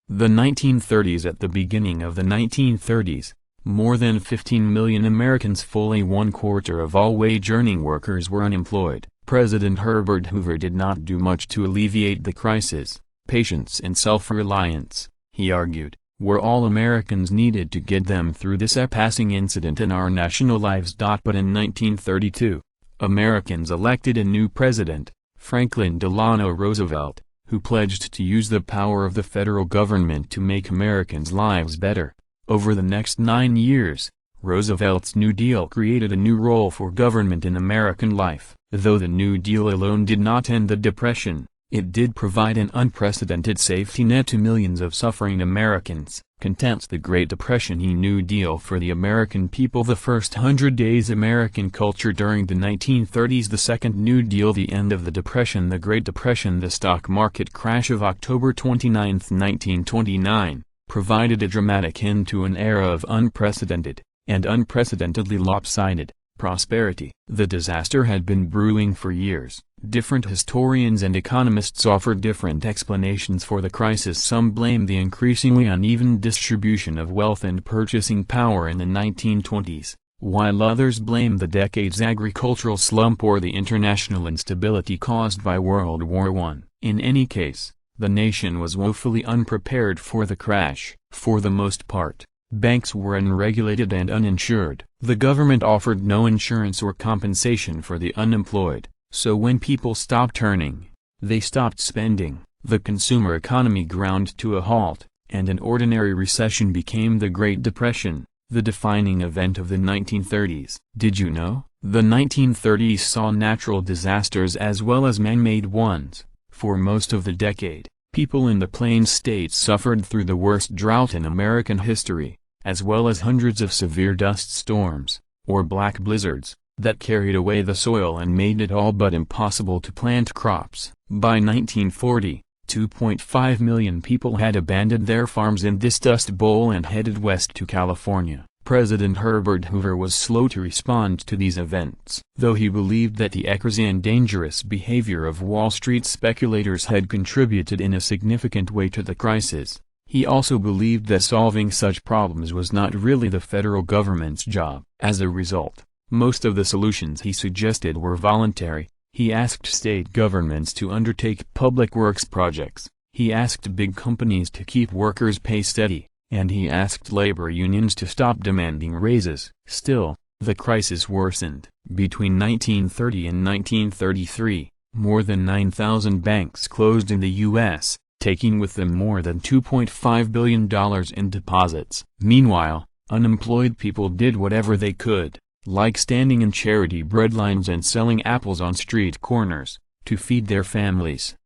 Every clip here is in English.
The 1930s. At the beginning of the 1930s, more than 15 million Americans, fully 1/4 of all wage-earning workers, were unemployed. President Herbert Hoover did not do much to alleviate the crisis. Patience and self-reliance, he argued, were all Americans needed to get them through this passing incident in our national lives. But in 1932, Americans elected a new president, Franklin Delano Roosevelt, who pledged to use the power of the federal government to make Americans' lives better. Over the next 9 years, Roosevelt's New Deal created a new role for government in American life. Though the New Deal alone did not end the Depression, it did provide an unprecedented safety net to millions of suffering Americans. Contents the Great Depression. A New Deal for the American people. The first 100 days. American culture during the 1930s. The Second New Deal. The end of the Depression. The Great Depression. The stock market crash of October 29, 1929, provided a dramatic end to an era of unprecedented, and unprecedentedly lopsided, prosperity. The disaster had been brewing for years. Different historians and economists offered different explanations for the crisis. Some blame the increasingly uneven distribution of wealth and purchasing power in the 1920s, while others blame the decade's agricultural slump or the international instability caused by World War I. In any case, the nation was woefully unprepared for the crash. For the most part, banks were unregulated and uninsured. The government offered no insurance or compensation for the unemployed. So when people stopped earning, they stopped spending, the consumer economy ground to a halt, and an ordinary recession became the Great Depression, the defining event of the 1930s. Did you know? The 1930s saw natural disasters as well as man-made ones. For most of the decade, people in the Plains states suffered through the worst drought in American history, as well as hundreds of severe dust storms, or black blizzards, that carried away the soil and made it all but impossible to plant crops. By 1940, 2.5 million people had abandoned their farms in this dust bowl and headed west to California. President Herbert Hoover was slow to respond to these events. Though he believed that the reckless and dangerous behavior of Wall Street speculators had contributed in a significant way to the crisis, he also believed that solving such problems was not really the federal government's job. As a result, most of the solutions he suggested were voluntary. He asked state governments to undertake public works projects, he asked big companies to keep workers' pay steady, and he asked labor unions to stop demanding raises. Still, the crisis worsened. Between 1930 and 1933, more than 9,000 banks closed in the U.S., taking with them more than $2.5 billion in deposits. Meanwhile, unemployed people did whatever they could, like standing in charity breadlines and selling apples on street corners, to feed their families.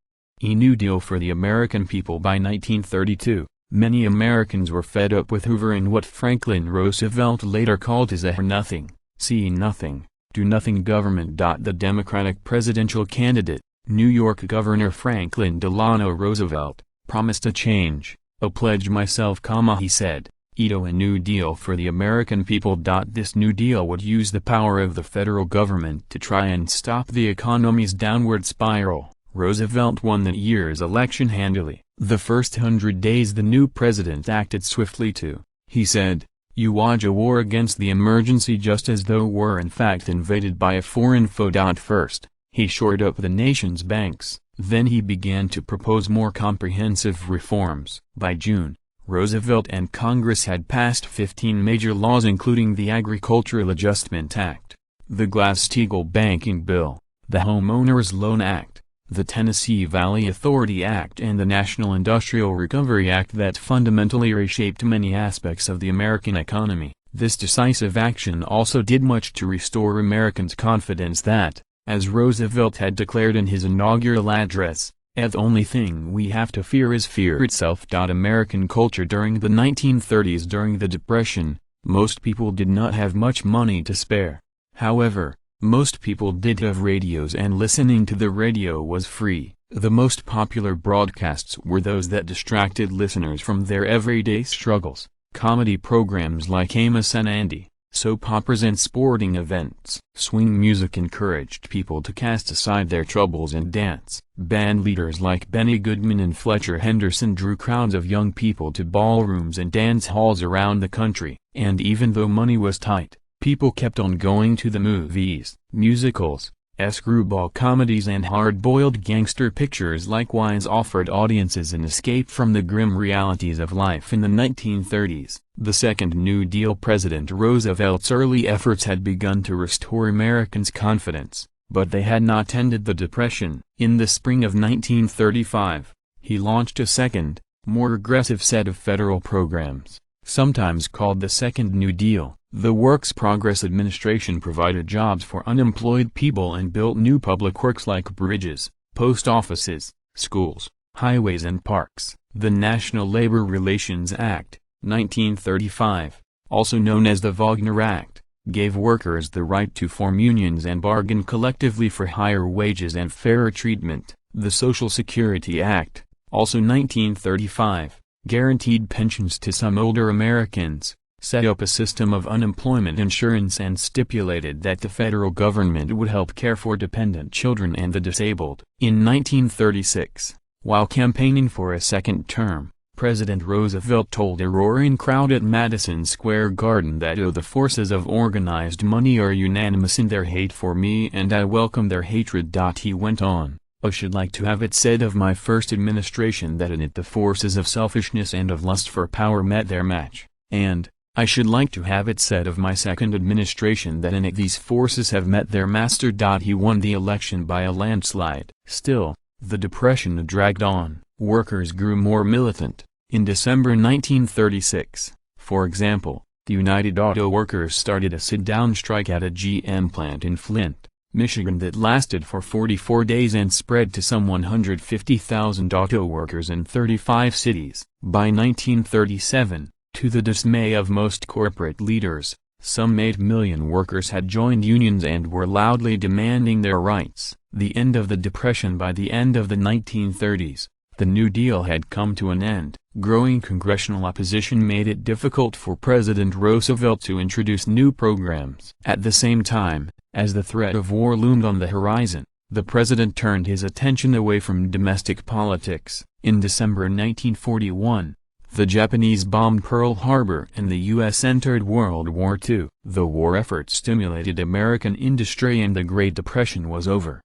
A New Deal for the American people. By 1932, many Americans were fed up with Hoover and what Franklin Roosevelt later called his nothing, see nothing, do nothing government. The Democratic presidential candidate, New York Governor Franklin Delano Roosevelt, promised a change, a pledge myself, he said. A New Deal for the American people. This New Deal would use the power of the federal government to try and stop the economy's downward spiral. Roosevelt won that year's election handily. The first 100 days the new president acted swiftly too. He said, "You wage a war against the emergency just as though we're in fact invaded by a foreign foe." First, he shored up the nation's banks, then he began to propose more comprehensive reforms. By June, Roosevelt and Congress had passed 15 major laws including the Agricultural Adjustment Act, the Glass-Steagall Banking Bill, the Homeowners Loan Act, the Tennessee Valley Authority Act and the National Industrial Recovery Act that fundamentally reshaped many aspects of the American economy. This decisive action also did much to restore Americans' confidence that, as Roosevelt had declared in his inaugural address, "The only thing we have to fear is fear itself." American culture during the 1930s. During the Depression, most people did not have much money to spare. However, most people did have radios and listening to the radio was free. The most popular broadcasts were those that distracted listeners from their everyday struggles. Comedy programs like Amos and Andy, soap operas and sporting events. Swing music encouraged people to cast aside their troubles and dance. Band leaders like Benny Goodman and Fletcher Henderson drew crowds of young people to ballrooms and dance halls around the country. And even though money was tight, people kept on going to the movies. Musicals, screwball comedies and hard-boiled gangster pictures likewise offered audiences an escape from the grim realities of life in the 1930s. The Second New Deal. President Roosevelt's early efforts had begun to restore Americans' confidence, but they had not ended the Depression. In the spring of 1935, he launched a second, more aggressive set of federal programs, sometimes called the Second New Deal. The Works Progress Administration provided jobs for unemployed people and built new public works like bridges, post offices, schools, highways and parks. The National Labor Relations Act, 1935, also known as the Wagner Act, gave workers the right to form unions and bargain collectively for higher wages and fairer treatment. The Social Security Act, also 1935, guaranteed pensions to some older Americans, set up a system of unemployment insurance and stipulated that the federal government would help care for dependent children and the disabled. In 1936, while campaigning for a second term, President Roosevelt told a roaring crowd at Madison Square Garden that the forces of organized money are unanimous in their hate for me and I welcome their hatred. He went on, I should like to have it said of my first administration that in it the forces of selfishness and of lust for power met their match, and I should like to have it said of my second administration that in it these forces have met their master. He won the election by a landslide. Still, the Depression dragged on. Workers grew more militant. In December 1936, for example, the United Auto Workers started a sit-down strike at a GM plant in Flint, Michigan that lasted for 44 days and spread to some 150,000 auto workers in 35 cities. By 1937, to the dismay of most corporate leaders, some 8 million workers had joined unions and were loudly demanding their rights. The end of the Depression. By the end of the 1930s, the New Deal had come to an end. Growing congressional opposition made it difficult for President Roosevelt to introduce new programs. At the same time, as the threat of war loomed on the horizon, the president turned his attention away from domestic politics. In December 1941, the Japanese bombed Pearl Harbor and the U.S. entered World War II. The war effort stimulated American industry and the Great Depression was over.